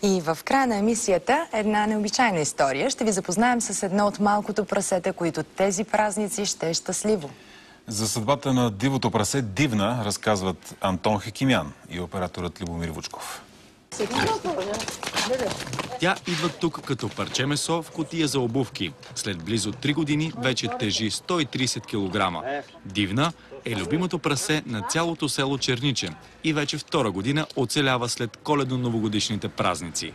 И в края на емисията една необичайна история. Ще ви запознаем с едно от малкото прасета, които тези празници ще е щастливо. За съдбата на дивото прасе Дивна разказват Антон Хекимян и операторът Любомир Вучков. Тя идва тук като парче месо в кутия за обувки. След близо 3 години вече тежи 130 кг. Дивна е любимото прасе на цялото село Черниче и вече втора година оцелява след коледно-новогодишните празници.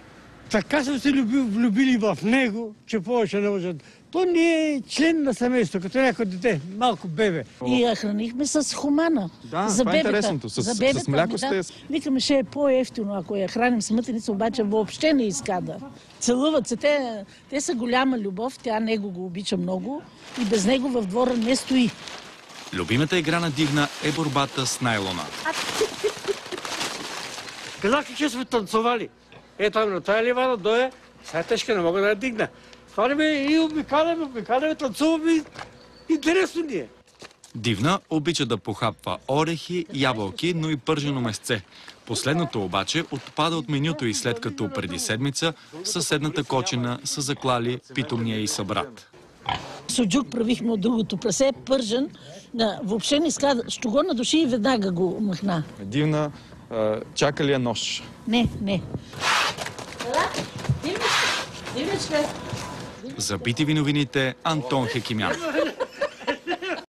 Така съм се влюбили в него, че повече не можат. То не е член на семейство, като някой дете, малко бебе. И я хранихме с хумана. Да, за това е интересното. С мляко сте... Викаме, ще е по-ефтино, ако я храним с мътеница, обаче въобще не иска да. Целуват се. Те са голяма любов, тя него го обича много и без него в двора не стои. Любимата игра на Дивна е борбата с найлона. Казах, че сме танцували. Там на тая ливада дое, сега тежка не мога да я дигна. Хваляме и обикаляме, танцуваме. Интересно ни е. Дивна обича да похапва орехи, ябълки, но и пържено месце. Последното обаче отпада от менюто и след като преди седмица в съседната кочина са заклали питомния и събрат. Суджук правихме от другото прасе, пържен. Въобще не иска, що го надуши и веднага го махна. Дивна, чака ли я нож? Не. Дивничка. За BTV новините Антон Хекимян.